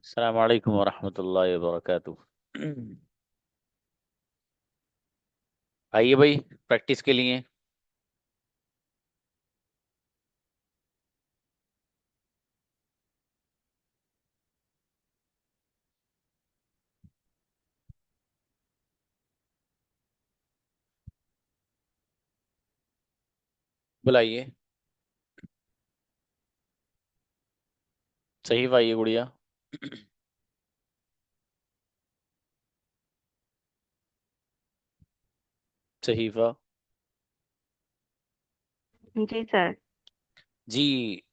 अस्सलाम वालेकुम वरहमतुल्लाहि वबरकातुह। आइए भाई, प्रैक्टिस के लिए। बुलाइए। सही आइए गुड़िया। सहीफा। जी सर। जी।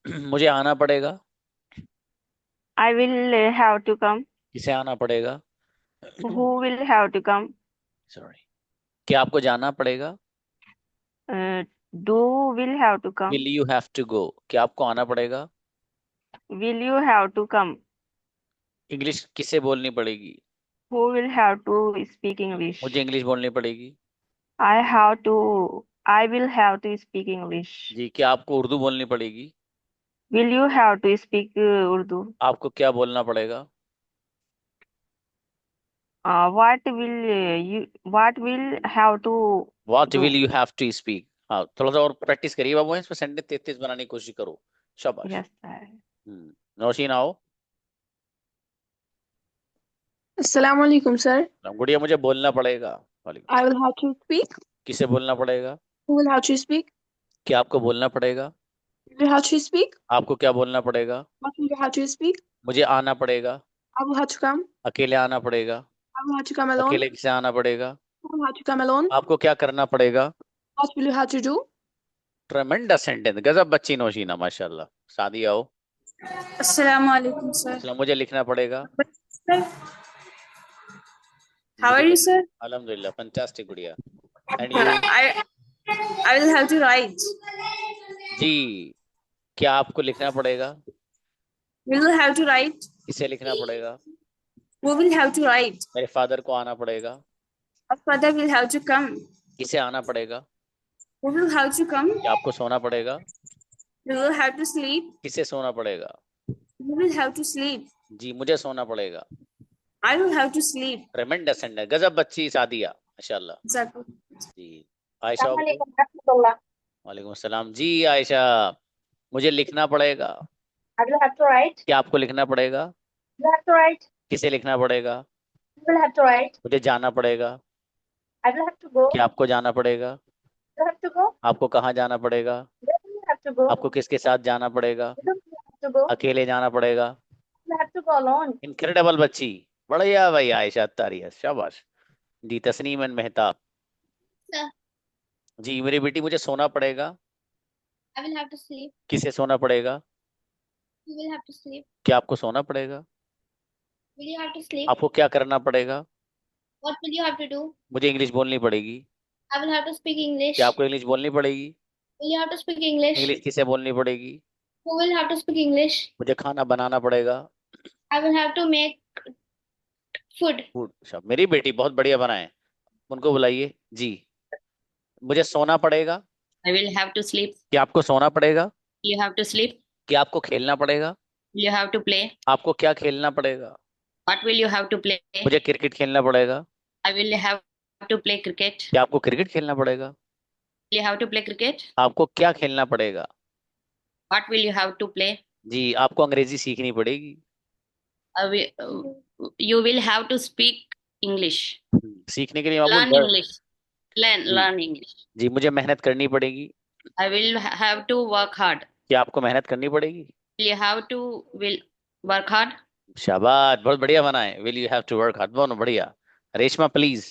मुझे आना पड़ेगा। I will have to come. किसे आना पड़ेगा? Who will have to come? Sorry. क्या आपको जाना पड़ेगा? Do will have to come? Will you have to go? क्या आपको आना पड़ेगा? Will you have to come? English किसे बोलनी पड़ेगी? Who will have to speak English? मुझे इंग्लिश बोलनी पड़ेगी। I have to I will have to speak English. जी। क्या आपको उर्दू बोलनी पड़ेगी? Will you have to speak Urdu? आपको क्या बोलना पड़ेगा? What will have to what do? Will you have to speak? हाँ, थोड़ा सा और प्रैक्टिस करिए बाबू, इसमें सेंटेंस 33 बनाने की कोशिश करो। शाबाश। Yes sir. नौशीन आओ। अस्सलाम वालेकुम सर। गुड़िया, मुझे बोलना पड़ेगा। वालेकुम I सलाम। will have to speak. किसे बोलना पड़ेगा? Who will have to speak? क्या आपको बोलना पड़ेगा? You will have to speak. आपको क्या बोलना पड़ेगा? What will you have to speak? मुझे आना पड़ेगा। I will have to come. अकेले आना पड़ेगा। I will have to come alone. अकेले किसे आना पड़ेगा? Who will have to come alone? आपको क्या करना पड़ेगा? What will you have to do? ट्रेमेंडस sentence, गजब बच्ची नौशीना, माशाल्लाह। शादी आओ। Assalamu alaikum, sir. इसलिए मुझे लिखना पड़ेगा। Sir, how are मुझे you, लिख। sir? अल्हम्दुलिल्लाह, फैंटास्टिक गुड़िया। And Sir, you? I will have to write. जी। क्या आपको लिखना पड़ेगा? We will have to write. किसे लिखना पड़ेगा? Who will have to write? मेरे फादर को आना पड़ेगा। Our father will have to come. किसे आना पड़ेगा? Who will have to come? क्या आपको सोना पड़ेगा? We will have to sleep. किसे सोना पड़ेगा? We will have to sleep. जी, मुझे सोना पड़ेगा। I will have to sleep. ट्रेमेंडस sentence, गजब बच्ची, सादिया, माशाल्लाह। Exactly. जी। आयशा हो गई। Assalamualaikum. वालेकुम अस्सलाम। जी आयशा, मुझे लिखना पड़ेगा। I will have to write. क्या आपको लिखना पड़ेगा? You have to write. किसे लिखना पड़ेगा? You will have to write. मुझे जाना पड़ेगा। I will have to go. क्या आपको जाना पड़ेगा? You have to go. आपको कहाँ जाना पड़ेगा? Where do you have to go? आपको किसके साथ जाना पड़ेगा? Where do you have to go? अकेले जाना पड़ेगा। You have to go alone. Incredible बच्ची। बढ़िया भाई आयशा, तारिया, शाबाश। जी, तस्नीम एंड मेहताब। Sir, जी मेरी बेटी, मुझे सोना पड़ेगा। I will have to sleep. किसे सोना पड़ेगा? You will have to sleep. क्या आपको सोना पड़ेगा? Will you have to sleep? आपको क्या करना पड़ेगा? What will you have to do? मुझे इंग्लिश बोलनी पड़ेगी। I will have to speak English. क्या आपको इंग्लिश बोलनी पड़ेगी? Will you have to speak English? English किसे बोलनी पड़ेगी? Who will have to speak English? मुझे खाना बनाना पड़ेगा। I will have to make food. Food. अच्छा, मेरी बेटी बहुत बढ़िया बनाए। उनको बुलाइए। जी। मुझे सोना पड़ेगा। I will have to sleep. क्या आपको सोना पड़ेगा? You have to sleep. क्या आपको खेलना पड़ेगा? You have to play. आपको क्या खेलना पड़ेगा? What will you have to play? मुझे क्रिकेट खेलना पड़ेगा। I will have to play cricket. क्या आपको क्रिकेट खेलना पड़ेगा? Will you have to play cricket? आपको क्या खेलना पड़ेगा? What will you have to play? जी, आपको अंग्रेजी सीखनी पड़ेगी। You will have to speak English. सीखने के लिए बाबू Learn English. जी। Learn English. जी, मुझे मेहनत करनी पड़ेगी। I will have to work hard. क्या आपको मेहनत करनी पड़ेगी? Will you have to will work hard? शाबाश, बहुत बढ़िया बनाए। Will you have to work hard, बहुत बढ़िया। रेशमा प्लीज।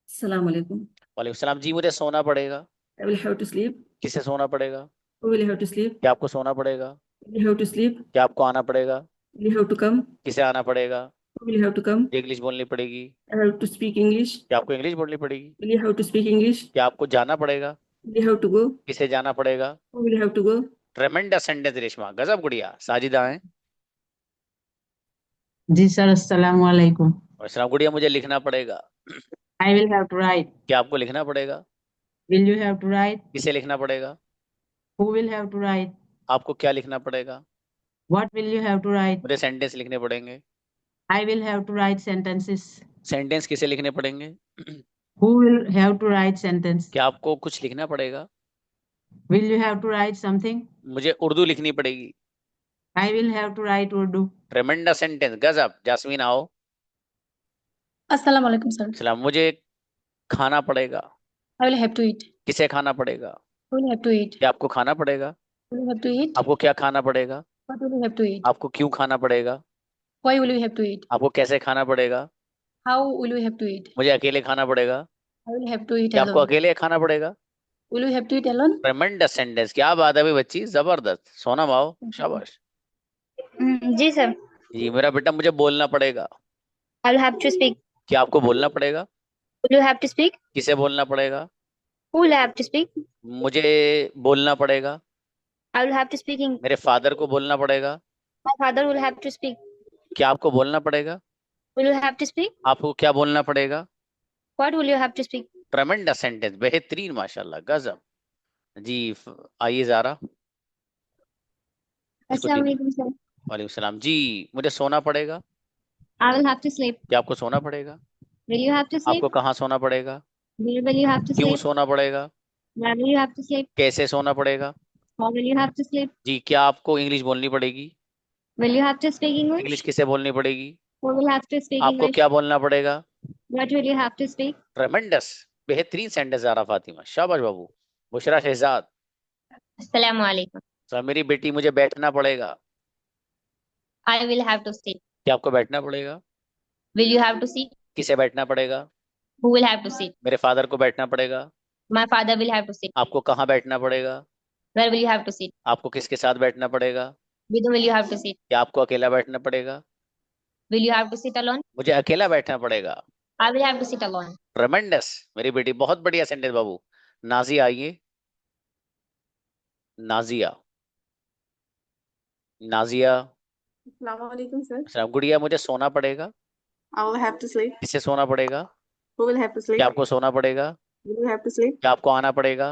अस्सलाम वालेकुम। वालेकुम सलाम। जी, मुझे सोना पड़ेगा। I will have to sleep. किसे सोना पड़ेगा? Who will have to sleep? क्या आपको सोना पड़ेगा? Will you have to sleep? क्या आपको आना पड़ेगा? Will you have to come? किसे आना पड़ेगा? Who will have to come? मुझे इंग्लिश बोलनी पड़ेगी। I have to speak English. क्या आपको इंग्लिश बोलनी पड़ेगी? Will you have to speak English? क्या आपको जाना पड़ेगा? Will you have to go? किसे जाना पड़ेगा? Who will have to go? ट्रेमेंडस sentence Reshma, गजब गुड़िया। साजिदा है। जी सर, अस्सलाम वालेकुम। और सलाम गुड़िया, मुझे लिखना पड़ेगा। I will have to write. क्या आपको लिखना पड़ेगा? Will you have to write? किसे लिखना पड़ेगा? Who will have to write? आपको क्या लिखना पड़ेगा? What will you have to write? मुझे सेंटेंस लिखने पड़ेंगे। I will have to write sentences. Sentence किसे लिखने पड़ेंगे? Who will have to write sentence? क्या आपको कुछ लिखना पड़ेगा? Will you have to write something? मुझे उर्दू लिखनी पड़ेगी। I will have to write Urdu. ट्रेमेंडस sentence, गजब। जास्मीन आओ। Assalamu alaikum, sir. सलाम। मुझे खाना पड़ेगा। I will have to eat. किसे खाना पड़ेगा? I will have to eat. क्या आपको खाना पड़ेगा? Will you have to eat? आपको क्या खाना पड़ेगा? What will you have to eat? आपको क्यों खाना पड़ेगा? Why will you have to eat? आपको कैसे खाना पड़ेगा? How will you have to eat? मुझे अकेले खाना पड़ेगा। I will have to eat क्या आपको alone. अकेले खाना पड़ेगा? Will you have to eat alone? ट्रेमेंडस sentence, क्या बात है भाई बच्ची, जबरदस्त। सोना भाव, शाबाश। जी सर। जी मेरा बेटा, मुझे बोलना पड़ेगा। I will have to speak. क्या आपको बोलना पड़ेगा? Will you have to speak? किसे बोलना पड़ेगा? Who will have to speak? मुझे बोलना पड़ेगा। I will have to speak. मेरे फादर को बोलना पड़ेगा। My father will have to speak. क्या आपको बोलना पड़ेगा? Will you have to speak? आपको क्या बोलना पड़ेगा? What will you have to speak? ट्रेमेंडस sentence, बेहतरीन, माशाल्लाह, गजब। जी आइए ज़ारा। अस्सलाम वालेकुम सर। वालेकुम सलाम। जी मुझे सोना पड़ेगा। I will have to sleep. क्या आपको सोना पड़ेगा? Will you have to sleep? आपको कहाँ सोना पड़ेगा? Will you have to क्यों sleep? सोना पड़ेगा? Where will you have to sleep? कैसे सोना पड़ेगा? How will you have to sleep? जी क्या आपको इंग्लिश बोलनी पड़ेगी? Will you have to speak English? English किसे बोलनी पड़ेगी? Who will have to speak आपको English? क्या बोलना पड़ेगा? What will you have to speak? ट्रेमेंडस, बेहतरीन सेंटेंस ज़ारा फातिमा, शाबाश बाबू। Bushra Shahzad. Assalamu alaikum. Sir मेरी बेटी, मुझे बैठना पड़ेगा। I will have to sit. क्या आपको बैठना पड़ेगा? Will you have to sit? किसे बैठना पड़ेगा? Who will have to sit? मेरे फादर को बैठना पड़ेगा। My father will have to sit. आपको कहाँ बैठना पड़ेगा? Where will you have to sit? आपको किसके साथ बैठना पड़ेगा? With whom will you have to sit? क्या आपको अकेला बैठना पड़ेगा? Will you have to sit alone? मुझे अकेला बैठना पड़ेगा। I will have to sit alone. ट्रेमेंडस मेरी बेटी, बहुत बढ़िया सेंटेंस बाबू। नाजिया आइए। Nazia. Nazia. Assalamu alaikum, sir. सलाम। गुड़िया, मुझे सोना पड़ेगा। I will have to sleep. किससे सोना पड़ेगा? Who will have to sleep? क्या आपको सोना पड़ेगा? Will you have to sleep? क्या आपको आना पड़ेगा?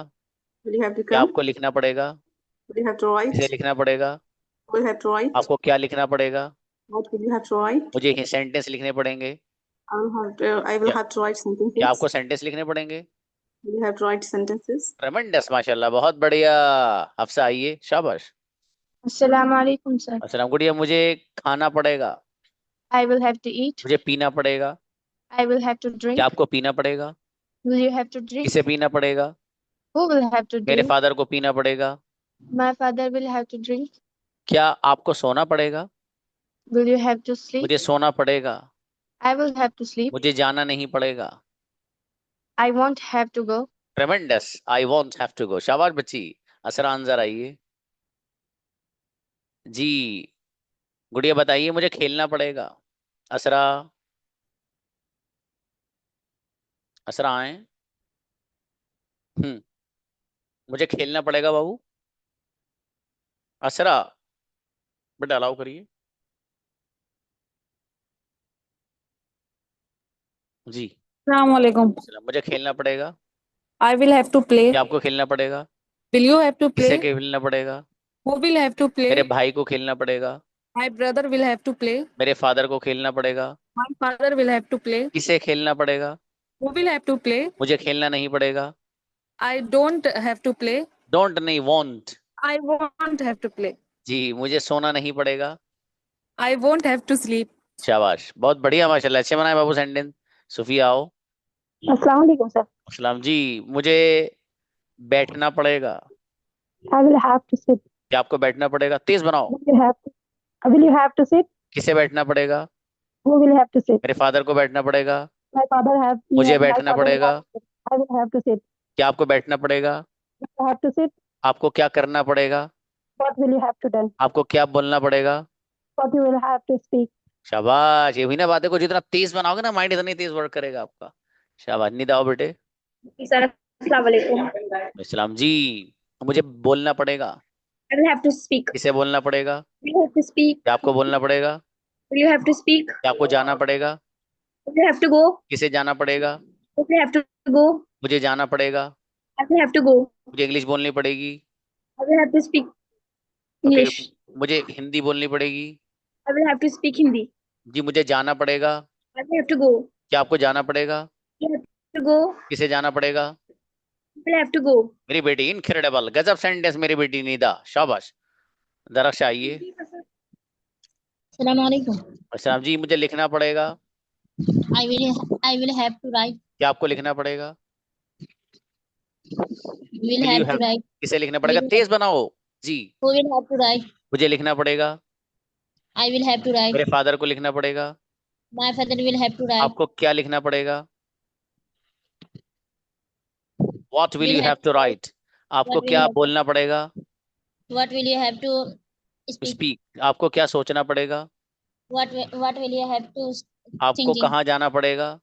Will you have to क्या come? आपको लिखना पड़ेगा? Will you have to write? किसे लिखना पड़ेगा? Who will have to write? आपको क्या लिखना पड़ेगा? What will you have to write? मुझे ये सेंटेंस लिखने पड़ेंगे। I will Yeah. have to write sentences. क्या आपको सेंटेंस लिखने पड़ेंगे? Will you have to write sentences? ट्रेमेंडस, माशाल्लाह, बहुत बढ़िया। हफ्सा आइए, शाबाश। Assalamu alaikum, sir. अस्सलाम। गुड़िया, मुझे खाना पड़ेगा। I will have to eat. मुझे पीना पड़ेगा। I will have to drink. क्या आपको पीना पड़ेगा? Will you have to drink? किसे पीना पड़ेगा? Who will have to मेरे drink? फादर को पीना पड़ेगा। My father will have to drink. क्या आपको सोना पड़ेगा? Will you have to sleep? मुझे सोना पड़ेगा। I will have to sleep. मुझे जाना नहीं पड़ेगा। I won't have to go. Tremendous, I won't have to go, शाबाश बच्ची। असरा अंजर आइए। जी गुड़िया बताइए, मुझे खेलना पड़ेगा। असरा। असरा आए। मुझे खेलना पड़ेगा बाबू। असरा बेटा अलाउ करिए। जी Assalamualaikum. मुझे खेलना पड़ेगा। I will have to play. क्या आपको खेलना पड़ेगा? Will you have to किसे play? खेलना पड़ेगा? Who will have to मेरे play? भाई को खेलना पड़ेगा। My brother will have to play. मेरे फादर को खेलना पड़ेगा। My father will have to play. किसे खेलना पड़ेगा? Who will have to play? मुझे खेलना नहीं पड़ेगा। I don't have to play. Don't नहीं, won't. I won't have to play. जी मुझे सोना नहीं पड़ेगा। I won't have to sleep. शाबाश, बहुत बढ़िया, माशाल्लाह, अच्छे बनाए बाबू सेंटेंस। सुफिया आओ। Assalamu alaikum, sir. सलाम। जी मुझे बैठना पड़ेगा। I will have to sit. क्या आपको बैठना पड़ेगा? तेज बनाओ। Will you have to sit? किसे बैठना पड़ेगा? Who will have to sit? मेरे फादर को बैठना पड़ेगा। My father have. मुझे My बैठना father will पड़ेगा। have to sit. I will have to sit. क्या आपको बैठना पड़ेगा? You have to sit. आपको क्या करना पड़ेगा? What will you have to do? आपको क्या बोलना पड़ेगा? What you will have to speak? शाबाश, ये हुई ना बातें को जितना तेज बनाओगे ना, माइंड इतना ही तेज वर्क करेगा आपका। शाबाश। निदा आओ बेटे। Sir, assalamu alaikum. इस्लाम। जी मुझे बोलना पड़ेगा। I will have to speak. किसे बोलना पड़ेगा? Will you have to speak? क्या आपको बोलना पड़ेगा? Will you have to speak? क्या आपको जाना पड़ेगा? Will you have to go? किसे जाना पड़ेगा? Will you have to go? मुझे जाना पड़ेगा। I will have to go. मुझे इंग्लिश बोलनी पड़ेगी। I will have to speak English. मुझे हिंदी बोलनी पड़ेगी। I will have to speak Hindi. जी मुझे जाना पड़ेगा। I will have to go. क्या आपको जाना पड़ेगा? You have to go. किसे जाना पड़ेगा? I will have to go. मेरी बेटी इनक्रेडिबल, गजब सेंटेंस मेरी बेटी निदा, शाबाश। दरख्श आइए। Assalamualaikum. अच्छा जी मुझे लिखना पड़ेगा। I will have to write. क्या आपको लिखना पड़ेगा? Will Will you have to have- write. किसे लिखना पड़ेगा? Will- तेज बनाओ जी। Who will have to write? मुझे लिखना पड़ेगा। I will have to write. मेरे फादर को लिखना पड़ेगा। My father will have to write. आपको क्या लिखना पड़ेगा? What will Will you have have to write? आपको What will क्या you have- बोलना पड़ेगा? What will you have to speak? Speak. आपको क्या सोचना पड़ेगा? What will you have to आपको thinking? कहाँ जाना पड़ेगा?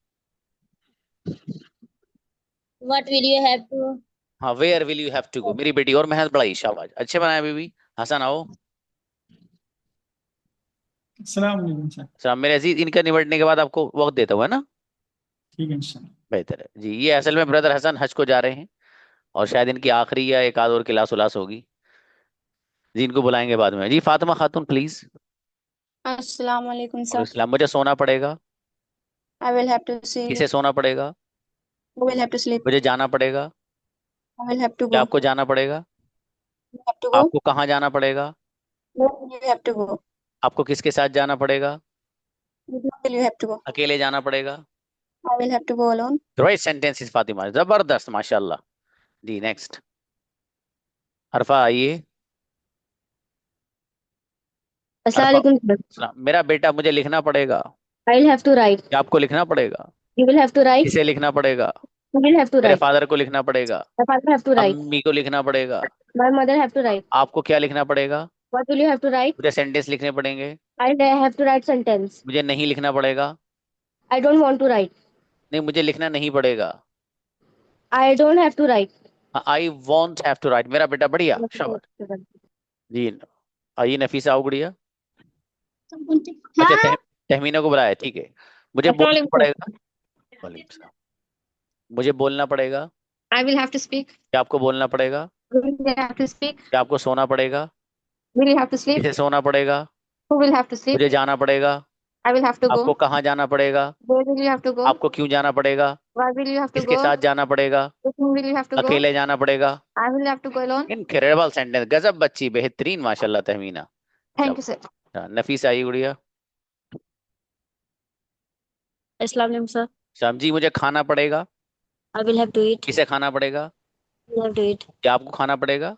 What will you have to? हाँ where will you have to go. मेरी बेटी और मेहनत बढ़ाई, शाबाश, अच्छे बनाए बीबी। हसन आओ। अस्सलाम वालेकुम सर। सलाम मेरे अजीज, इनका निपटने के बाद आपको वक्त देता हुआ है ना, ठीक है इंशाल्लाह। बेहतर है जी। ये असल में ब्रदर हसन हज को जा रहे हैं और शायद इनकी आखिरी या एक आध और क्लास उलास होगी जी, इनको बुलाएंगे बाद में जी। फातिमा खातून प्लीज। अस्सलाम वालेकुम सर। इस्लाम। मुझे सोना पड़ेगा। I will have to sleep. किसे सोना पड़ेगा? Who will have to sleep? मुझे जाना पड़ेगा। I will have to क्या go. आपको जाना पड़ेगा? You have to go. आपको कहाँ जाना पड़ेगा? Where will you have to go? आपको किसके साथ जाना पड़ेगा? With whom will you have to go? अकेले जाना पड़ेगा। I will have to go alone. Right sentences Fatima, जबरदस्त माशाल्लाह जी। नेक्स्ट अरफा आइए। अस्सलाम वालेकुम सर। सलाम। मेरा बेटा मुझे लिखना पड़ेगा। I will have to write. क्या आपको लिखना पड़ेगा? You will have to write. किसे लिखना पड़ेगा? You will have to मेरे write. फादर को लिखना पड़ेगा। My father have to write. अम्मी को लिखना पड़ेगा। My mother have to write. आपको क्या लिखना पड़ेगा? What will you have to write? मुझे सेंटेंस लिखने पड़ेंगे। I have to write sentence. मुझे नहीं लिखना पड़ेगा। I don't want to write. नहीं मुझे लिखना नहीं पड़ेगा। I don't have to write. I won't have to write. मेरा बेटा बढ़िया, शाबाश जी। आइए नफीसा आओ गुड़िया। अच्छा तहमीना को बुलाया, ठीक है। मुझे बोलना पड़ेगा। वालेकुम सलाम। मुझे बोलना पड़ेगा। I will have to speak. क्या आपको बोलना पड़ेगा? Will you have to speak? क्या आपको सोना पड़ेगा? Will you have to sleep? किसे सोना पड़ेगा? Who will have to sleep? मुझे जाना पड़ेगा। I will have to आपको go. कहाँ जाना पड़ेगा? Where will you have to go? आपको क्यों जाना पड़ेगा? Why will you have to किसके go? साथ जाना पड़ेगा? With whom will you have to go? अकेले जाना पड़ेगा। I will have to go alone. Incredible sentence, गजब बच्ची, बेहतरीन माशाल्लाह Tahmina. Thank you, sir. Nafisa आइए गुड़िया। अस्सलाम वालेकुम सर। शाम जी मुझे खाना पड़ेगा। I will have to eat. किसे खाना पड़ेगा? You have to eat. क्या आपको खाना पड़ेगा?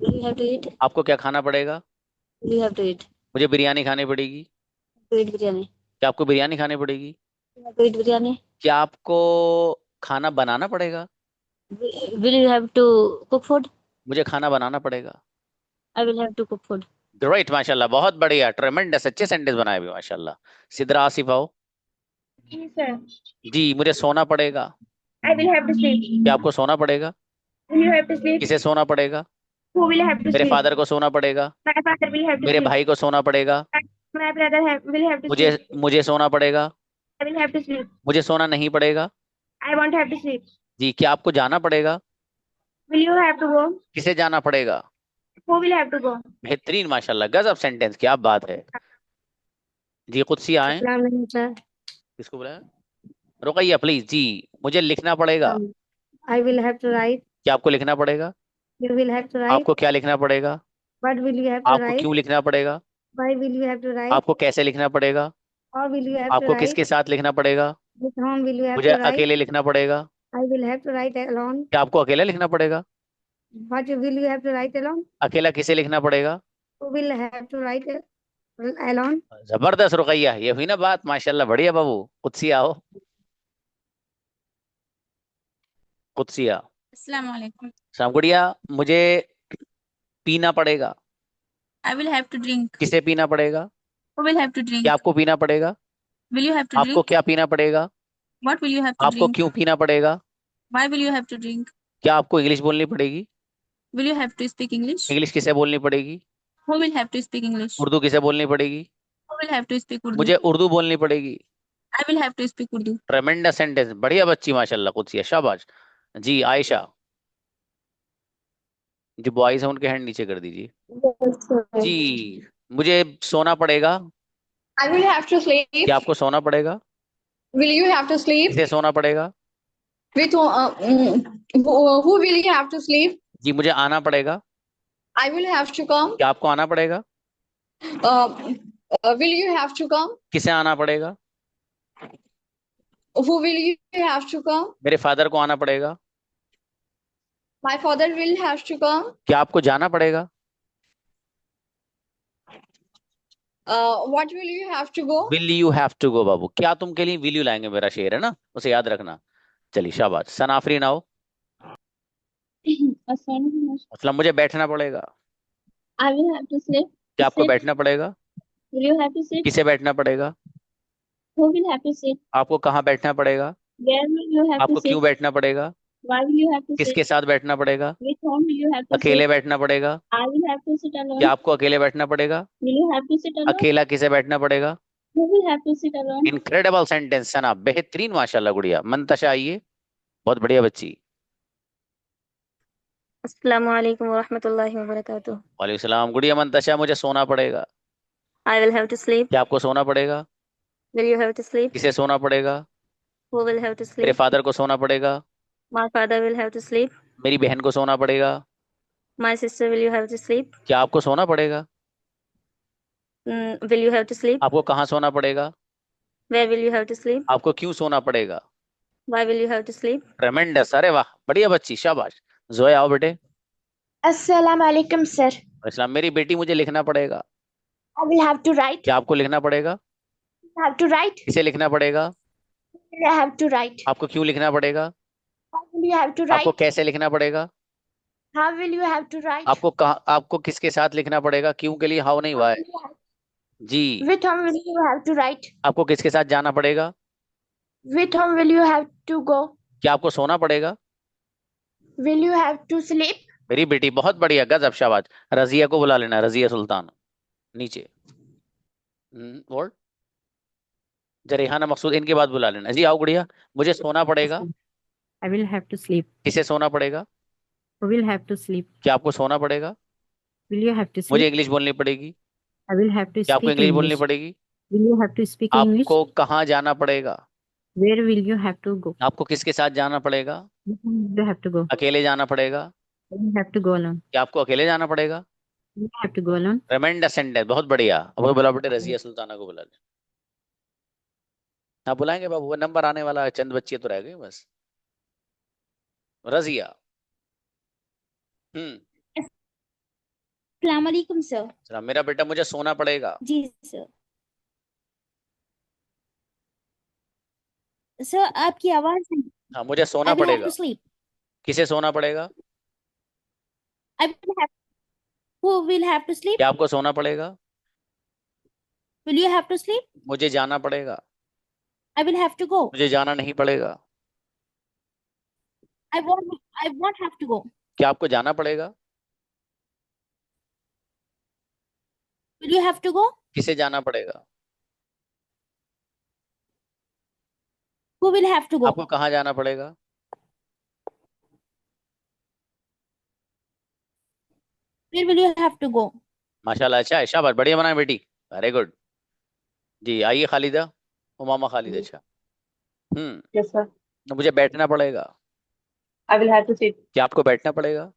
You have to eat. आपको क्या खाना पड़ेगा? You have to eat. मुझे बिरयानी खानी पड़ेगी। To eat biryani. क्या आपको बिरयानी खानी पड़ेगी? You have to eat biryani. क्या आपको खाना बनाना पड़ेगा? Will you have to cook food? मुझे खाना बनाना पड़ेगा। I will have to cook food. Great माशाल्लाह, बहुत बढ़िया, ट्रेमेंडस, अच्छे सेंटेंस बनाए भी माशाल्लाह। सिद्रा आसिफ आओ। Sir, जी मुझे सोना पड़ेगा। I will have to sleep. क्या आपको सोना पड़ेगा? Will you have to sleep? किसे सोना पड़ेगा? Who will have to मेरे sleep? फादर को सोना पड़ेगा। My father will have to मेरे sleep. भाई को सोना पड़ेगा। My brother will have to मुझे sleep. मुझे सोना पड़ेगा। I will have to sleep. मुझे सोना नहीं पड़ेगा। I won't have to sleep. जी क्या आपको जाना पड़ेगा? Will you have to go? किसे जाना पड़ेगा? Who will have to go? बेहतरीन माशाल्लाह, गजब सेंटेंस, क्या बात है जी। कुदसी आए। अस्सलाम वालेकुम सर। किसको बुलाया? रुकैया प्लीज जी। मुझे लिखना पड़ेगा। I will have to write. क्या आपको लिखना पड़ेगा? You will have to write. आपको क्या लिखना पड़ेगा? What will you have to आपको write? क्यों लिखना पड़ेगा? Why will you have to write? आपको कैसे लिखना पड़ेगा? Or will you have to आपको write? किसके साथ लिखना पड़ेगा? With whom will you have मुझे to write? अकेले लिखना पड़ेगा। I will have to write alone. क्या आपको अकेला लिखना पड़ेगा? What will you have to write alone? अकेला किसे लिखना पड़ेगा? Who will have to write alone? जबरदस्त रुकैया, ये हुई ना बात, माशाल्लाह बढ़िया बाबू। कुदसी आओ। कुदसी आओ। Assalamu alaikum. शाम गुड़िया, मुझे पीना पड़ेगा। I will have to drink. किसे पीना पड़ेगा? Who will have to drink? क्या आपको पीना पड़ेगा? Will you have to आपको drink? क्या पीना पड़ेगा? What will you have to आपको drink? क्यों पीना पड़ेगा? Why will you have to drink? क्या आपको इंग्लिश बोलनी पड़ेगी? Will you have to speak English? English किसे बोलनी पड़ेगी? Who will have to speak English? Urdu किसे बोलनी पड़ेगी? Who will have to speak Urdu? मुझे उर्दू बोलनी पड़ेगी। I will have to speak Urdu. ट्रेमेंडस sentence, बढ़िया बच्ची माशाल्लाह, कुदसी, शाबाश जी। आयशा। जो बॉयज हैं उनके हैंड नीचे कर दीजिए। Yes, sir. जी, मुझे सोना पड़ेगा। I will have to sleep. क्या आपको सोना पड़ेगा? Will you have to sleep? किसे सोना पड़ेगा? With who will you have to sleep? जी, मुझे आना पड़ेगा। I will have to come. क्या आपको आना पड़ेगा? Will you have to come? किसे आना पड़ेगा? Who will you have to come? मेरे फादर को आना पड़ेगा। My father will have to come. क्या आपको जाना पड़ेगा? What will you have to go? Will you have to go बाबू। क्या तुम के लिए विल यू लाएंगे, मेरा शेर है ना, उसे याद रखना। चलिए शाबाश। सनाफरी नाउ। मतलब मुझे बैठना पड़ेगा। I will have to sleep. क्या आपको Sit. बैठना पड़ेगा? Will you have to sit? किसे बैठना पड़ेगा? Who will have to sit? आपको कहाँ बैठना पड़ेगा? Where will you have आपको to sit? क्यों बैठना पड़ेगा? Why will you have to sit? किसके साथ बैठना पड़ेगा? With whom will you have to अकेले sit? बैठना पड़ेगा? I will have to sit alone. क्या आपको अकेले बैठना पड़ेगा? Will you have to sit alone? अकेला किसे बैठना पड़ेगा? Who will have to sit alone? Incredible sentence Sana, बेहतरीन माशाल्लाह गुड़िया। मंतशा आइए, बहुत बढ़िया बच्ची। Assalamu alaikum wa rahmatullahi wa barakatuh. वालेकुम सलाम गुड़िया। मंतशा, मुझे सोना पड़ेगा। I will have to sleep. क्या आपको सोना पड़ेगा? Will you have to sleep? किसे सोना पड़ेगा? Who will have to मेरे sleep? फादर को सोना पड़ेगा। My father will have to sleep. मेरी बहन को सोना पड़ेगा। My sister will you have to sleep? क्या आपको सोना पड़ेगा? Will you have to sleep? आपको कहाँ सोना पड़ेगा? Where will you have to sleep? आपको क्यों सोना पड़ेगा? Why will you have to sleep? ट्रेमेंडस, अरे वाह, बढ़िया बच्ची, शाबाश। जोया आओ बेटे। Assalamu alaikum, sir. इस्लाम, मेरी बेटी, मुझे लिखना पड़ेगा। I will have to write. क्या आपको लिखना पड़ेगा? Have to write. किसे लिखना पड़ेगा? I have to write. आपको क्यों लिखना पड़ेगा? How will you have to write? आपको कैसे लिखना पड़ेगा? How will you have to write? आपको कहाँ, आपको किसके साथ लिखना पड़ेगा? क्यों के लिए हाउ नहीं हुआ है जी। With whom will you have to write? आपको किसके साथ जाना पड़ेगा? With whom will you have to go? क्या आपको सोना पड़ेगा? Will you have to sleep? मेरी बेटी, बहुत बढ़िया, गजब, शाबाश। रजिया को बुला लेना, रजिया सुल्तान नीचे। और जरेहाना मकसूद, इनके बाद बुला लेना जी। आओ गुड़िया, मुझे सोना पड़ेगा। I will have to sleep. किसे सोना पड़ेगा? Who will have to sleep? क्या आपको सोना पड़ेगा? Will you have to मुझे sleep? इंग्लिश बोलनी पड़ेगी। I will have to क्या आपको speak इंग्लिश बोलनी English. पड़ेगी? Will you have to speak English? आपको कहाँ जाना पड़ेगा? Where will you have to go? आपको किसके साथ जाना पड़ेगा? With whom will you have to go? अकेले जाना पड़ेगा? Will you have to go alone? क्या आपको अकेले जाना पड़ेगा? Will you have to go alone? ट्रेमेंडस sentence, बहुत बढ़िया। अब वो बुला बेटे, रजिया सुल्ताना को बुला ले। हाँ बुलाएंगे बाबू, वो नंबर आने वाला है, चंद बच्चे तो रह गए बस। रजिया। Assalamu alaikum, sir. चला, मेरा बेटा, मुझे सोना पड़ेगा। जी सर। सर आपकी आवाज नहीं। हाँ, मुझे सोना I will have पड़ेगा। to sleep. किसे सोना पड़ेगा? I will have. Who will have to sleep? क्या आपको सोना पड़ेगा? Will you have to sleep? मुझे जाना पड़ेगा। I will have to go. मुझे जाना नहीं पड़ेगा। I won't have to go. क्या आपको जाना पड़ेगा? Will you have to go? किसे जाना पड़ेगा? Who will have to go? आपको कहाँ जाना पड़ेगा? Where will you have to go? माशाल्लाह, अच्छा है, शाबाश, बढ़िया बनाए बेटी, वेरी गुड जी। आइए खालिदा, उमामा खालिद। अच्छा, Yes, sir. तो मुझे बैठना पड़ेगा। I will have to sit. क्या आपको बैठना पड़ेगा?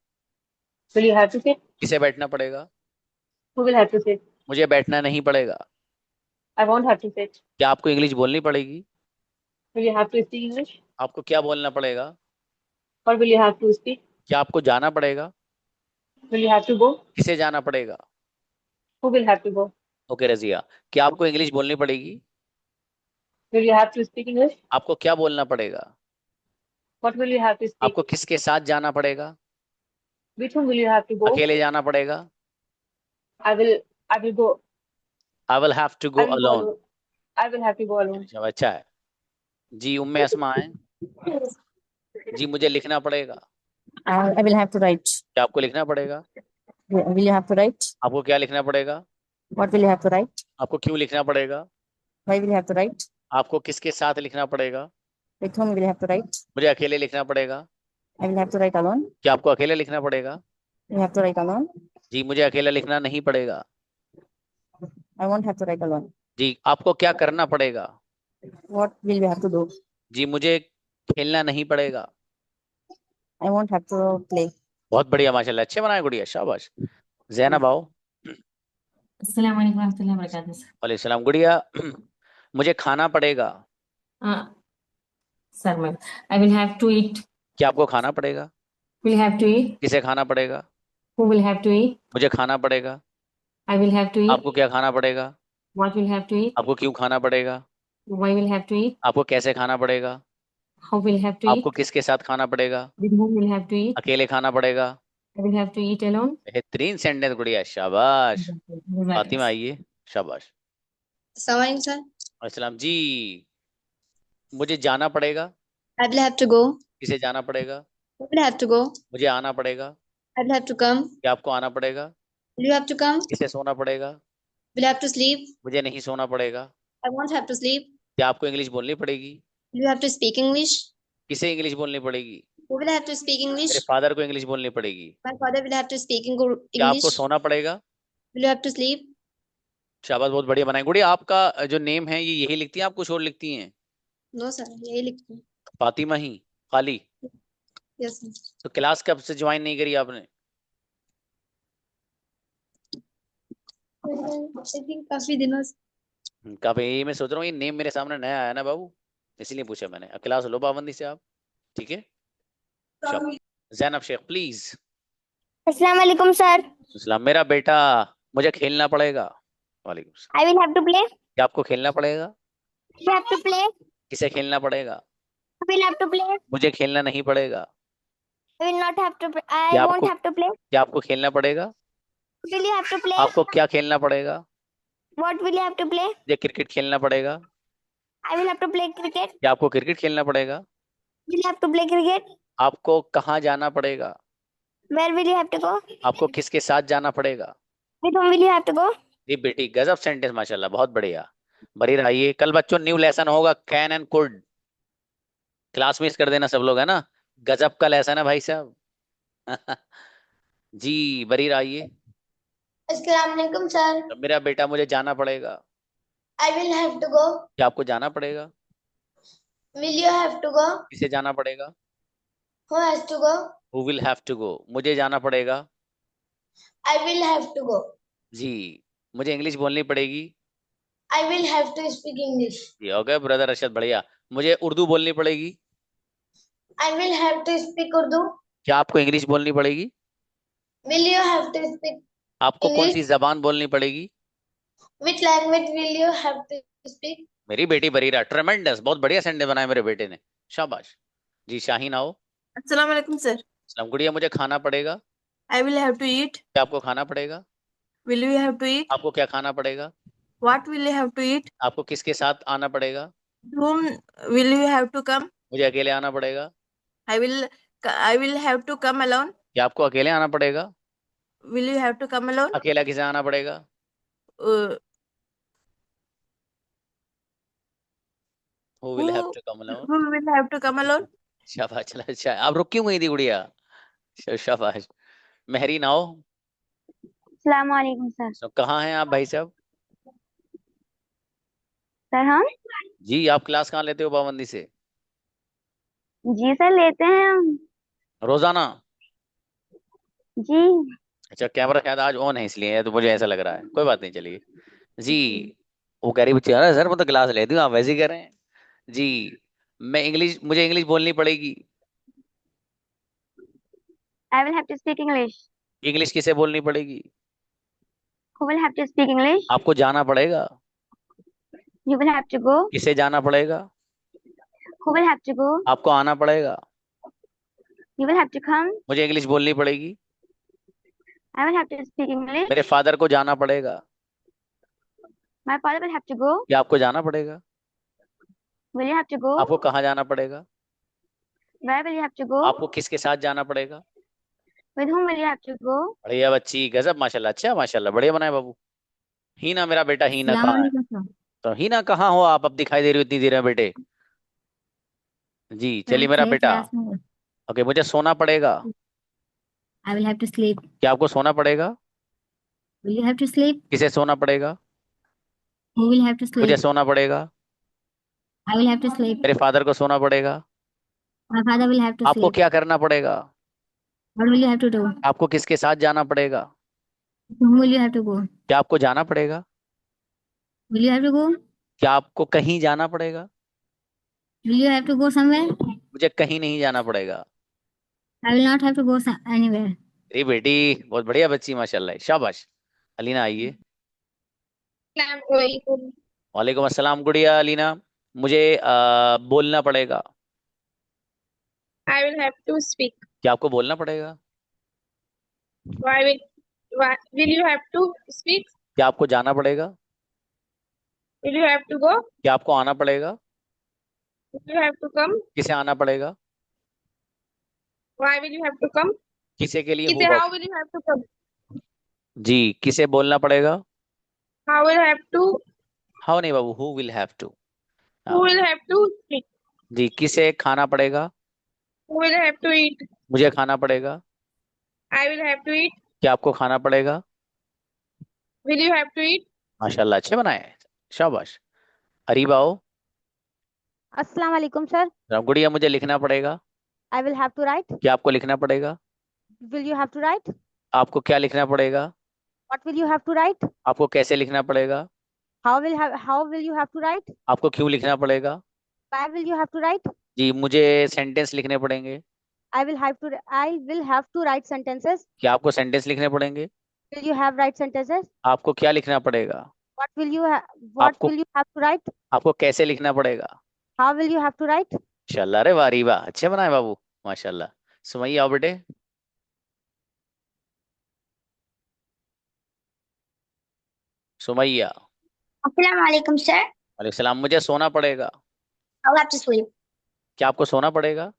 Will you have to sit? किसे बैठना पड़ेगा? Who will have to sit? मुझे बैठना नहीं पड़ेगा। I won't have to sit. क्या आपको इंग्लिश बोलनी पड़ेगी? Will you have to speak English? आपको क्या बोलना पड़ेगा? Or will you have to speak? क्या आपको जाना पड़ेगा? Will you have to go? किसे जाना पड़ेगा? Who will have to go? Okay Razia, क्या आपको इंग्लिश बोलनी पड़ेगी? Will you have to speak English? आपको क्या बोलना पड़ेगा? What will you have to speak? आपको किसके साथ जाना पड़ेगा? With whom will you have to go? अकेले जाना पड़ेगा? I will go. I will have to go I will go alone. alone. I will have to go alone. अच्छा है जी। उम्मे अस्मा है जी। मुझे लिखना पड़ेगा। I will have to write. क्या आपको लिखना पड़ेगा? Will you have to write? आपको क्या लिखना पड़ेगा? What will you have to write? आपको क्यों लिखना पड़ेगा? Why will you have to write? आपको किसके साथ लिखना पड़ेगा? With whom will you have to write? मुझे अकेले लिखना पड़ेगा। I will have to write alone. क्या आपको अकेले लिखना पड़ेगा? You have to write alone. जी मुझे अकेला लिखना नहीं पड़ेगा। I won't have to write alone. जी आपको क्या करना पड़ेगा? What will we have to do? जी मुझे खेलना नहीं पड़ेगा। I won't have to play. बहुत बढ़िया माशाल्लाह, अच्छे बनाए गुड़िया, शाबाश। जैनब आओ। अस्सलाम वालेकुम रहमतुल्लाहि व बरकातहू सर। वालेकुम सलाम गुड़िया। मुझे खाना पड़ेगा। सर मैं I will have to eat. क्या आपको खाना पड़ेगा? Will have to eat. किसे खाना पड़ेगा? Who will have to eat. मुझे खाना पड़ेगा। I will have to eat. आपको क्या खाना पड़ेगा? What will have to eat. आपको क्यों खाना पड़ेगा? Why will have to eat. आपको कैसे खाना पड़ेगा? How will have to eat. आपको किसके साथ खाना पड़ेगा? With whom will have to ईट। अकेले खाना पड़ेगा। I will have to eat alone. बेहतरीन सेंटेंस गुड़िया, शाबाश। फातिमा आइए, शाबाश। अस्सलाम वालेकुम सर। अस्सलाम जी। मुझे जाना पड़ेगा। I will have to go. किसे जाना पड़ेगा? I will have to go. मुझे आना पड़ेगा। I will have to come. क्या आपको आना पड़ेगा? Will you have to come? किसे सोना पड़ेगा? Will you have to sleep? मुझे नहीं सोना पड़ेगा। I won't have to sleep. क्या आपको इंग्लिश बोलनी पड़ेगी? Will you have to speak English? किसे इंग्लिश बोलनी पड़ेगी? Who will have to speak English? मेरे फादर को इंग्लिश बोलनी पड़ेगी। My father will have to speak क्या आपको English. सोना पड़ेगा? Will you have to sleep? शाबाश, बहुत बढ़िया बनाए गुड़िया। आपका जो नेम है ये यही लिखती हैं, आप कुछ और लिखती हैं? No sir, यही लिखते हैं। फातिमा ही खाली? Yes sir. तो क्लास कब से ज्वाइन नहीं करी आपने? I think काफी दिनों से। काफी, मैं सोच रहा हूँ ये नेम मेरे सामने नया आया ना बाबू, इसीलिए पूछा मैंने। क्लास लो पाबंदी से आप, ठीक है? जैनब शेख प्लीज। अस्सलाम वालेकुम सर। इस्लाम। मेरा बेटा, मुझे खेलना पड़ेगा। वालेकुम सलाम। I will have to play. क्या आपको खेलना पड़ेगा? You have to play. किसे खेलना पड़ेगा? I will have to play. मुझे खेलना नहीं पड़ेगा। I will not have to. I क्या won't आपको have to play. क्या आपको खेलना पड़ेगा? Will you have to play? आपको क्या खेलना पड़ेगा? What will you have to play? मुझे क्रिकेट खेलना पड़ेगा। I will have to play cricket. क्या आपको क्रिकेट खेलना पड़ेगा? Will you have to play cricket? आपको कहाँ जाना पड़ेगा? Where will you have to go? आपको किसके साथ जाना पड़ेगा? With whom will you have to go? जी बेटी, गजब सेंटेंस माशाल्लाह, बहुत बढ़िया। बरी रहिए। कल बच्चों न्यू लेसन होगा, can and could. Class miss कर देना सब लोग, है ना? गजब का लेसन है भाई साहब। जी बरी रहिए। अस्सलाम वालेकुम सर। मेरा बेटा, मुझे जाना पड़ेगा। I will have to go. क्या आपको जाना पड़ेगा? Will you have to go? किसे जाना पड़ेगा? Who has to go? Who will have to go? मुझे जाना पड़ेगा। I will have to go. जी मुझे इंग्लिश बोलनी पड़ेगी। I will have to speak English. जी हो गया ब्रदर अरशद, बढ़िया। मुझे उर्दू बोलनी पड़ेगी। I will have to speak Urdu. क्या आपको इंग्लिश बोलनी पड़ेगी? Will you have to speak? आपको कौन English? सी जबान बोलनी पड़ेगी? Which language will you have to speak? मेरी बेटी बरीरा, ट्रेमेंडस, बहुत बढ़िया सेंटेंस बनाया मेरे बेटे ने, शाबाश। जी शाहीन आओ। अस्सलाम वालेकुम सर। सलाम गुड़िया, मुझे खाना पड़ेगा। I will have to eat. क्या आपको खाना पड़ेगा? Will you have to eat? आपको क्या खाना पड़ेगा? What will you have to eat? आपको किसके साथ आना पड़ेगा? Whom will you have to come? मुझे अकेले आना पड़ेगा। I will have to come alone. क्या आपको अकेले आना पड़ेगा? Will you have to come alone? अकेला किसे आना पड़ेगा? Who will have to come alone? Who will have to come alone? शाबाश, चला अच्छा। आप रुक क्यों गई थी गुड़िया? शाबाश। महरीन आओ। अस्सलाम वालेकुम सर। तो कहाँ हैं आप भाई साहब? सर हम जी आप क्लास कहाँ लेते हो पाबंदी से? जी सर लेते हैं हम। रोजाना? जी अच्छा, कैमरा शायद आज ऑन है इसलिए है, तो मुझे ऐसा लग रहा है, कोई बात नहीं, चलिए। जी वो कह रही बच्ची, अरे सर मैं तो क्लास लेती हूँ, आप वैसे ही कह रहे हैं। जी मुझे इंग्लिश बोलनी पड़ेगी। I will have to speak English. English किसे बोलनी पड़ेगी? Who will have to speak English? आपको जाना पड़ेगा। You will have to go. किसे जाना पड़ेगा? Who will have to go? आपको आना पड़ेगा। You will have to come. मुझे इंग्लिश बोलनी पड़ेगी। I will have to speak English. मेरे फादर को जाना पड़ेगा। My father will have to go. क्या आपको जाना पड़ेगा? Will you have to go? आपको कहाँ जाना पड़ेगा? Where will you have to go? आपको किसके साथ जाना पड़ेगा? With whom will you have to go? बढ़िया बच्ची, गजब, माशाल्लाह, अच्छा माशाल्लाह, बढ़िया बनाए बाबू। हीना, मेरा बेटा हीना अस्सलाम कहाँ है? वालेकुम सर। तो हीना कहाँ हो आप? अब दिखाई दे रही हो इतनी देर में बेटे। जी चलिए मेरा सर बेटा। क्लास में। ओके, मुझे सोना पड़ेगा। I will have to sleep. क्या आपको सोना पड़ेगा? Will you have to sleep? किसे सोना पड़ेगा? Who will have to मुझे sleep? सोना पड़ेगा। I will have to sleep. मेरे फादर को सोना पड़ेगा। My father will have to आपको sleep. क्या करना पड़ेगा? What will you have to do? आपको किसके साथ जाना पड़ेगा? Whom will you have to go? क्या आपको जाना पड़ेगा? Will you have to go? क्या आपको कहीं जाना पड़ेगा? Will you have to go somewhere? मुझे कहीं नहीं जाना पड़ेगा। I will not have to go anywhere. अरे बेटी बहुत बढ़िया बच्ची माशाल्लाह, शाबाश। अलीना आइए। वालेकुम अस्सलाम गुड़िया अलीना। मुझे बोलना पड़ेगा। I will have to speak. क्या आपको बोलना पड़ेगा? Will you have to speak? क्या आपको जाना पड़ेगा? Will you have to go? क्या आपको आना पड़ेगा? Will you have to come? किसे आना पड़ेगा? Why will you have to come? किसे के लिए Kiसे, होगा? how will you have to come? जी, किसे बोलना पड़ेगा? How will have to? How नहीं बाबू, who will have to. Who will have to speak? जी, किसे खाना पड़ेगा? Who will have to eat? मुझे खाना पड़ेगा। I will have to eat. क्या आपको खाना पड़ेगा? Will you have to eat? माशाल्लाह अच्छे बनाए, शाबाश। अरीब आओ। अस्सलाम वालेकुम सर. गुड़िया मुझे लिखना पड़ेगा। I will have to write. क्या आपको लिखना पड़ेगा? Will you have to write? आपको क्या लिखना पड़ेगा? What will you have to write? आपको कैसे लिखना पड़ेगा? How will you have to write? आपको क्यों लिखना पड़ेगा? Why will you have to write? जी, मुझे सेंटेंस लिखने पड़ेंगे। I will have to write sentences. क्या आपको सेंटेंस लिखने पड़ेंगे? Will you have write sentences? आपको क्या लिखना पड़ेगा? What will you आपको- will you have to write? आपको कैसे लिखना पड़ेगा? How will you have to write? माशाल्लाह, अरे वाह रीबा अच्छे बनाए बाबू, माशाल्लाह। सुमैया आओ बेटे। सुमैया। अस्सलाम वालेकुम सर. वालेकुम सलाम। मुझे सोना पड़ेगा। I will have to sleep. क्या आपको सोना पड़ेगा?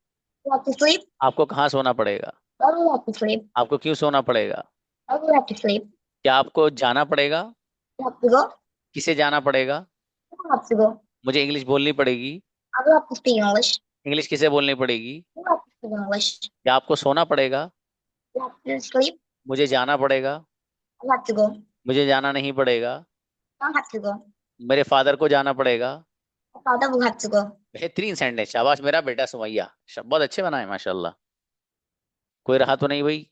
You have to sleep. आपको कहाँ सोना पड़ेगा? I will have to sleep. आपको क्यों सोना पड़ेगा? I will have to sleep. क्या आपको जाना पड़ेगा? You have to go. किसे जाना पड़ेगा? You have to go. मुझे इंग्लिश बोलनी पड़ेगी। I will have to speak English. English किसे बोलनी पड़ेगी? You have to speak English. क्या आपको सोना पड़ेगा? You have to sleep. मुझे जाना पड़ेगा। I have to go. मुझे जाना नहीं पड़ेगा। I have to go. मेरे फादर को जाना पड़ेगा। My father will have to go. बेहतरीन सेंटेंस, शाबाश मेरा बेटा सुमैया, बहुत अच्छे बनाए माशाल्लाह। कोई रहा तो नहीं भाई?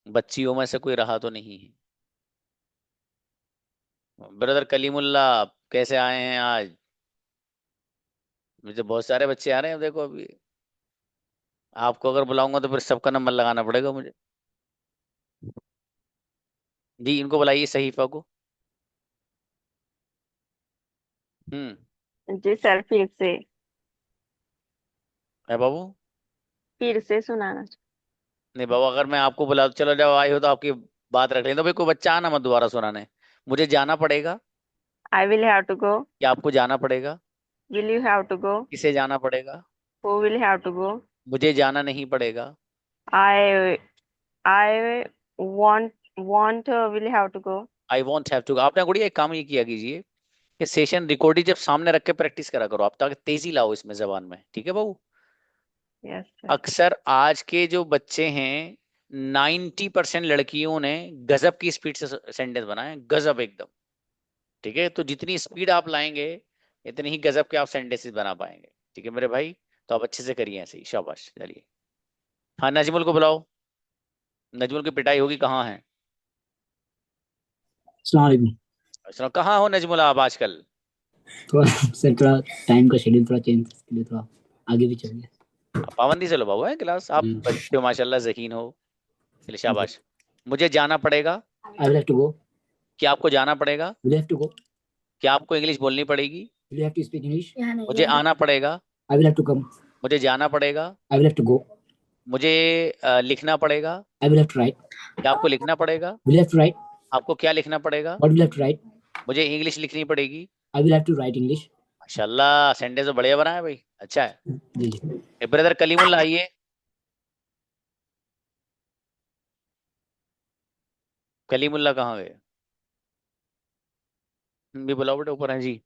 बच्चियों में से कोई रहा तो नहीं है? ब्रदर कलीमुल्ला कैसे आए हैं आज? मुझे बहुत सारे बच्चे आ रहे हैं देखो अभी। आपको अगर बुलाऊंगा तो फिर सबका नंबर लगाना पड़ेगा मुझे। जी, इनको बुलाइए सहीफा को। जी सर, फिर से है बाबू? सुनाना. नहीं बाबू, अगर मैं आपको बुला, चलो जब आई हो तो आपकी बात रख लें। तो भाई कोई बच्चा आना मत दोबारा सुनाने। मुझे जाना पड़ेगा। I will have to go. क्या आपको जाना पड़ेगा? Will you have to go? किसे जाना पड़ेगा? Who will have to go? मुझे जाना नहीं पड़ेगा। I want will have to go. I won't have to. आपने गुड़िया एक काम ये किया कीजिए कि सेशन रिकॉर्डिंग जब सामने रख के प्रैक्टिस करा करो आप, ताकि तेजी लाओ इसमें जबान में, ठीक है बाबू? Yes sir. अक्सर आज के जो बच्चे हैं 90% लड़कियों ने गजब की स्पीड से सेंटेंस बनाए, गजब एकदम, ठीक है? तो जितनी स्पीड आप लाएंगे इतनी ही गजब के आप सेंटेंसेस बना पाएंगे, ठीक है मेरे भाई? तो आप अच्छे से करिए ऐसे ही, शाबाश। चलिए हाँ, नजमुल को बुलाओ। नजमुल की पिटाई होगी, कहाँ है? अस्सलाम कहाँ हो नजमुल आप आजकल? थोड़ा सर, थोड़ा टाइम का शेड्यूल थोड़ा चेंज, इसके लिए थोड़ा आगे भी चलिए। पाबंदी से लो बाबू है क्लास, आप बच्चे हो माशाल्लाह, ज़हीन हो, चलिए शाबाश। मुझे जाना पड़ेगा। I will have to go. क्या आपको जाना पड़ेगा? Will you have to go? क्या आपको इंग्लिश बोलनी पड़ेगी? Will you have to speak English? मुझे आना पड़ेगा। I will have to come. मुझे जाना पड़ेगा। I will have to go. मुझे लिखना पड़ेगा। I will have to write. क्या आपको लिखना पड़ेगा? Will you have to write? आपको क्या लिखना पड़ेगा? What will you have to write? मुझे इंग्लिश लिखनी पड़ेगी। I will have to write English. माशाल्लाह सेंटेंस तो बढ़िया बनाया भाई, अच्छा है। जी। ब्रदर कलीमुल्ला आइए। कलीमुल्ला कहाँ गए? भी बुलाओ बेटा, ऊपर है जी।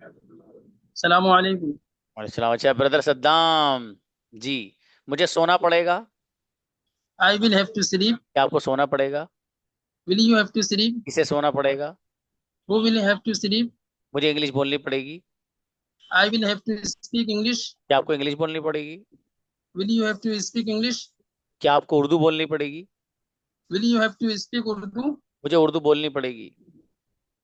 अस्सलामुअलैकुम। वालेकुम। अच्छा ब्रदर सद्दाम जी, मुझे सोना पड़ेगा। I will have to sleep. क्या आपको सोना पड़ेगा? Will you have to sleep? किसे सोना पड़ेगा? Who will have to sleep? मुझे इंग्लिश बोलनी पड़ेगी। I will have to speak English. क्या आपको इंग्लिश बोलनी पड़ेगी? Will you have to speak English? क्या आपको उर्दू बोलनी पड़ेगी? Will you have to speak Urdu? मुझे उर्दू बोलनी पड़ेगी।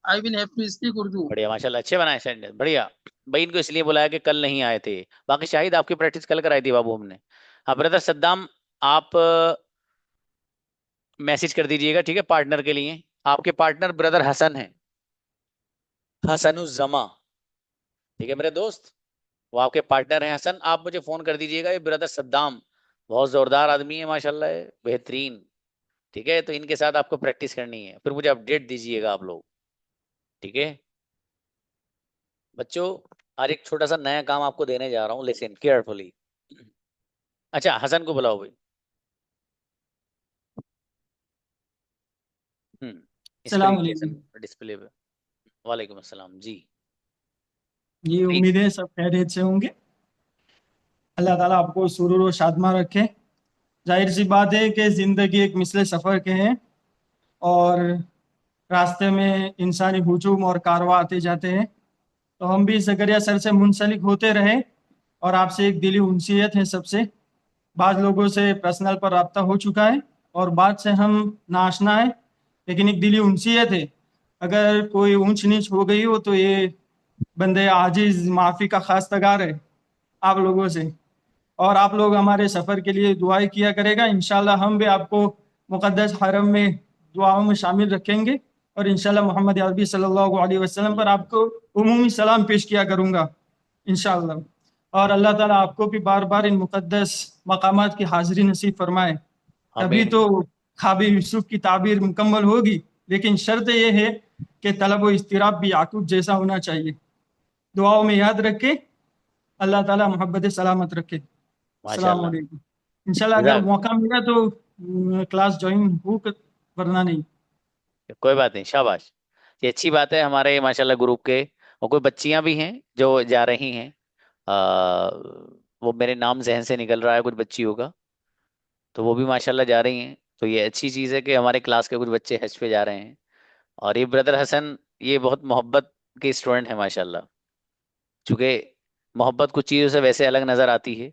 I will have to speak Urdu. बढ़िया, माशाल्लाह, अच्छे बनाए सेंटेंस, बढ़िया। भाई इनको इसलिए बुलाया कि कल नहीं आए थे, बाकी शाहिद आपकी प्रैक्टिस कल कराई थी बाबू हमने। हाँ ब्रदर सद्दाम, आप मैसेज कर दीजिएगा, ठीक है, पार्टनर के लिए। आपके पार्टनर ब्रदर हसन है, हसनुज्जमा, ठीक है मेरे दोस्त, वो आपके पार्टनर हैं हसन। आप मुझे फोन कर दीजिएगा। ये ब्रदर सद्दाम बहुत जोरदार आदमी है माशाल्लाह, है बेहतरीन, ठीक है। तो इनके साथ आपको प्रैक्टिस करनी है, फिर मुझे अपडेट दीजिएगा आप लोग, ठीक है बच्चों। आज एक छोटा सा नया काम आपको देने जा रहा हूँ, लिसन केयरफुली। अच्छा हसन को बुलाओ भाई। अस्सलाम वालेकुम। डिस्प्ले पे। वालेकुम अस्सलाम जी। जी उम्मीद है सब खैरियत से होंगे। अल्लाह ताला आपको सुरूर और शादमा रखे। जाहिर सी बात है कि ज़िंदगी एक मिसल सफ़र के हैं और रास्ते में इंसानी हुजूम और कारवा आते जाते हैं, तो हम भी ज़करिया सर से मुंसलिक होते रहे और आपसे एक दिली उनसीयत है सबसे। बाज़ लोगों से पर्सनल पर रब्ता हो चुका है और बात से हम नाशना है, लेकिन एक दिली उनसीयत है, अगर कोई ऊंच नीच हो गई हो तो ये बंदे आजिज़ माफ़ी का खास तगार है आप लोगों से। और आप लोग हमारे सफ़र के लिए दुआएं किया करेगा। इंशाल्लाह हम भी आपको मुक़द्दस हरम में दुआओं में शामिल रखेंगे और इंशाल्लाह मोहम्मद अरबी सल्लल्लाहु अलैहि वसल्लम पर आपको उमूमी सलाम पेश किया करूँगा इंशाल्लाह। और अल्लाह ताला आपको भी बार बार इन मुक़द्दस मकामात की हाज़िरी नसीब फरमाए। तभी तो ख्वाब यूसुफ की ताबीर मुकम्मल होगी, लेकिन शर्त यह है कि तलब व इस्तिराब भी याकूब जैसा होना चाहिए। दुआओं में याद रखे। अल्लाह ताला मोहब्बत सलामत रखे। अस्सलाम वालेकुम। इंशाल्लाह अगर मौका मिला तो क्लास ज्वाइन हो, वरना नहीं। कोई बात नहीं, शाबाश, ये अच्छी बात है हमारे माशाल्लाह ग्रुप के। और कोई बच्चियां भी हैं जो जा रही हैं, वो मेरे नाम जहन से निकल रहा है, कुछ बच्ची होगा तो वो भी माशाल्लाह जा रही हैं। तो ये अच्छी चीज़ है कि हमारे क्लास के कुछ बच्चे हज पे जा रहे हैं। और ये ब्रदर हसन ये बहुत मोहब्बत के स्टूडेंट हैं माशाल्लाह, चूँकि मोहब्बत कुछ चीज़ों से वैसे अलग नज़र आती है,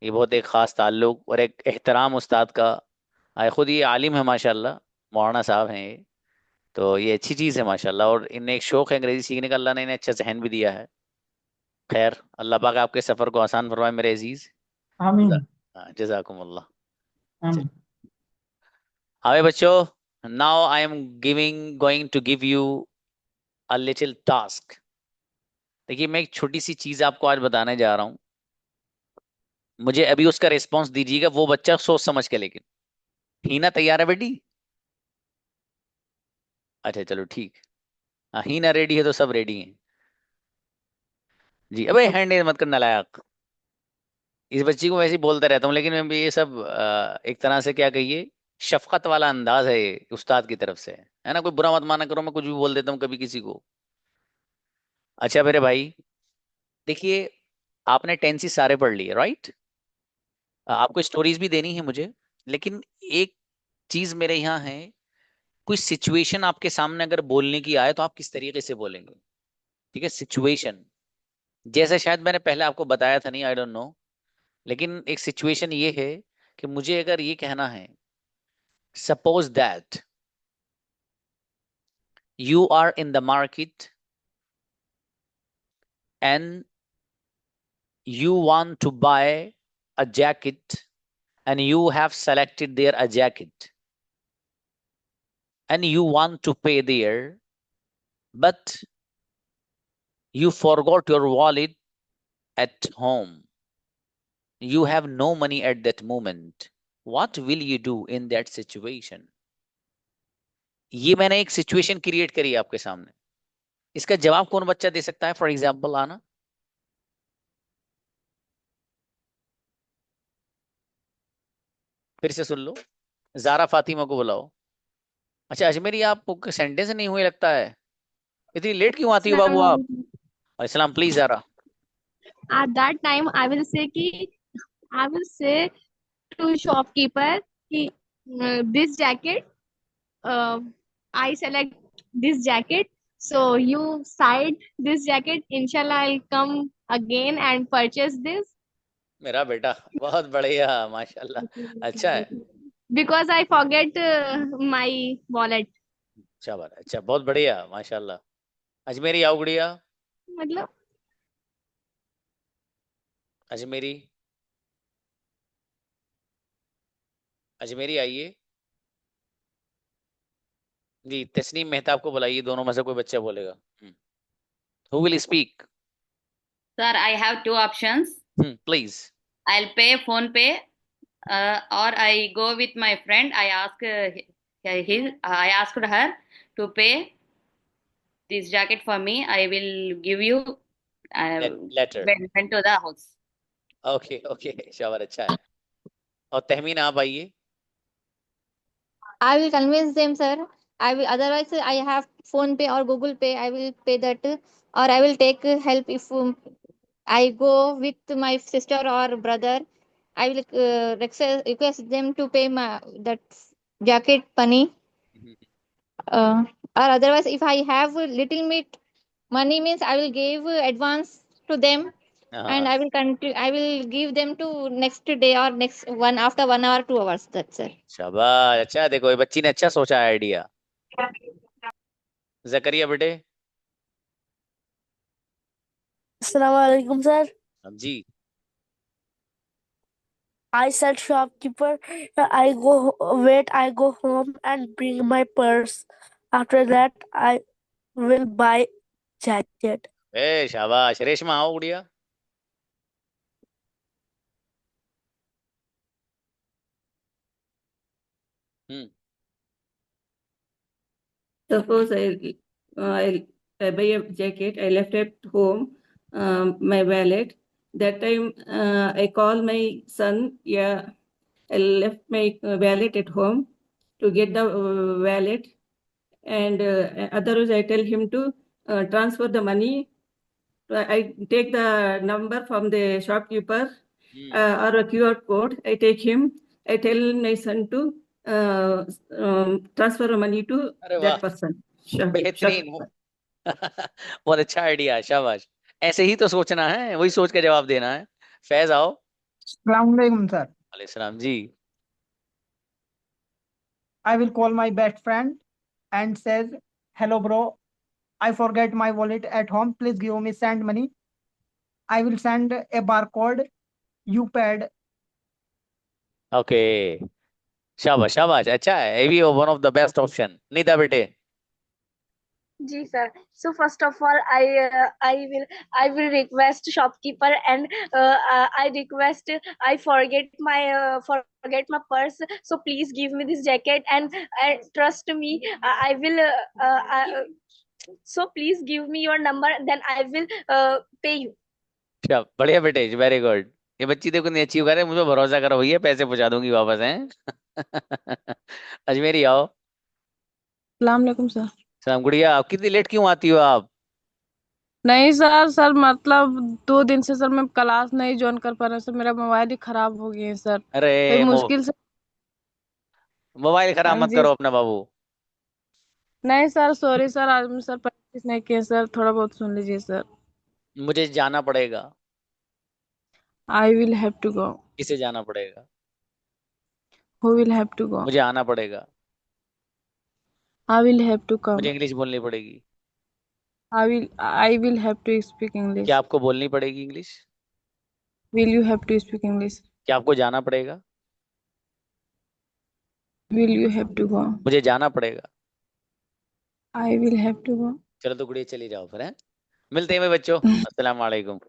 ये बहुत एक ख़ास ताल्लुक और एक एहतराम उस्ताद का। खुद ये आलिम है माशाल्लाह, मौलाना साहब हैं ये, तो ये अच्छी चीज़ है माशाल्लाह। और इन्हें एक शौक़ है अंग्रेज़ी सीखने का, अल्लाह ने इन्हें अच्छा जहन भी दिया है। खैर अल्लाह पाक आपके सफ़र को आसान फरमाए मेरे अजीज़। आमीन। जज़ाकुमुल्लाह। हाँ बच्चों, now I am going to give you a little task. देखिए मैं एक छोटी सी चीज़ आपको आज बताने जा रहा हूँ, मुझे अभी उसका रिस्पॉन्स दीजिएगा, वो बच्चा सोच समझ के। लेकिन हीना तैयार है बेटी? अच्छा चलो ठीक, हाँ हीना रेडी है तो सब रेडी हैं जी। अबे हैंड मत करना लायक, इस बच्ची को वैसे ही बोलता रहता हूँ, लेकिन मैं भी ये सब एक तरह से क्या कहिए शफकत वाला अंदाज है ये उस्ताद की तरफ से, है ना। कोई बुरा मत माना करो, मैं कुछ भी बोल देता हूँ कभी किसी को। अच्छा मेरे भाई देखिए, आपने टेंसेस सारे पढ़ लिए, राइट? आपको स्टोरीज भी देनी है मुझे, लेकिन एक चीज मेरे यहाँ है, कोई सिचुएशन आपके सामने अगर बोलने की आए तो आप किस तरीके से बोलेंगे, ठीक है। सिचुएशन जैसे शायद मैंने पहले आपको बताया था, नहीं आई डोंट नो, लेकिन एक सिचुएशन ये है कि मुझे अगर ये कहना है, suppose that you are in the market and you want to buy a jacket and you have selected there a jacket and you want to pay there, but you forgot your wallet at home, you have no money at that moment, what will you do in that situation? ये मैंने एक situation create करी है आपके सामने, इसका जवाब कौन बच्चा दे सकता है? फॉर एग्जाम्पल आना, फिर से सुन लो, जारा फातिमा को बुलाओ। अच्छा अजमेरी, आप सेंटेंस नहीं हुए लगता है, इतनी लेट क्यों आती हो बाबू आप? अस्सलाम, please Zara. At that time I will say कि I will say to shopkeeper, this jacket, I select this jacket. So you cite this jacket. Inshallah, I'll come again and purchase this मेरा बेटा बहुत बढ़िया, माशाल्लाह, अच्छा है। because I forget my wallet. अच्छा बात, अच्छा, बहुत बढ़िया, माशाल्लाह। अजमेरी आओ गुड़िया, मतलब अजमेरी, अजमेरी आइए जी। तस्नीम मेहताब को बुलाइए, दोनों में से कोई बच्चा बोलेगा। Who will speak? Sir, I have two options. Please. I'll pay phone pay, or I go with my friend. I asked her to pay this jacket for me. I will give you Letter. when to the house. Okay, okay, शाबाश, अच्छा है। और तहमीन आप आइए। I will convince them, sir. I will, otherwise I have phone pay or Google pay. I will pay that, or I will take help if I go with my sister or brother. I will request them to pay that jacket money. Or otherwise, if I have little bit money, means I will give advance to them, and I will continue. I will give them to next day or next one after 1 hour 2 hours. That's it. शाबाश, अच्छा, देखो ये बच्ची ने अच्छा सोचा है idea. जकरिया बेटे। Assalamualaikum, sir. Ji. I said shopkeeper, I go home and bring my purse. After that, I will buy jacket. शाबाश। रेशमा आओ गुड़िया। Suppose I buy a jacket, I left at home my wallet. That time I call my son. Yeah, I left my wallet at home to get the wallet, and otherwise I tell him to transfer the money. I take the number from the shopkeeper or a QR code. I take him. I tell my son to transfer money to अरे that वाह, person. बेहतरीन। बहुत अच्छा idea, शाबाश। ऐसे ही तो सोचना है, वही सोच के जवाब देना है। फैज आओ। Assalamualaikum, sir. वालेकुम जी। I will call my best friend and says, "Hello, bro. I forget my wallet at home. Please give me send money. I will send a barcode. You paid." Okay, शाबाश शाबाश, अच्छा है, ये भी one of the best option. Nida बेटे। जी sir. So first of all, I will request shopkeeper and I request I forget my purse. So please give me this jacket and trust me. I will. So please give me your number. Then I will pay you. अच्छा, बढ़िया बेटे, very good. ये बच्ची देखो नहीं achieve करे, मुझे भरोसा करो भैया, पैसे पहुंचा दूंगी वापस हैं। अजमेरी आओ। सलाम अलैकुम सर। सलाम गुड़िया, आप कितनी लेट क्यों आती हो आप? नहीं सर मतलब 2 दिन से सर मैं क्लास नहीं ज्वाइन कर पा रहा सर, मेरा मोबाइल ही खराब हो गया है सर। अरे कोई मुश्किल से मोबाइल खराब मत जी करो अपना बाबू। नहीं सर, सॉरी सर, आज मैं सर प्रैक्टिस नहीं किया सर, थोड़ा बहुत सुन लीजिए सर। मुझे जाना पड़ेगा। I will have to go. किसे जाना पड़ेगा? Who will have to go. मुझे आना पड़ेगा। I will have to come. मुझे इंग्लिश बोलनी पड़ेगी। I will have to speak English. क्या आपको बोलनी पड़ेगी English? Will you have to speak English. क्या आपको जाना पड़ेगा? Will you have to go. मुझे जाना पड़ेगा। I will have to go. चलो तो गुड़िया चली जाओ फिर, हैं? मिलते हैं बच्चों। अस्सलाम वालेकुम।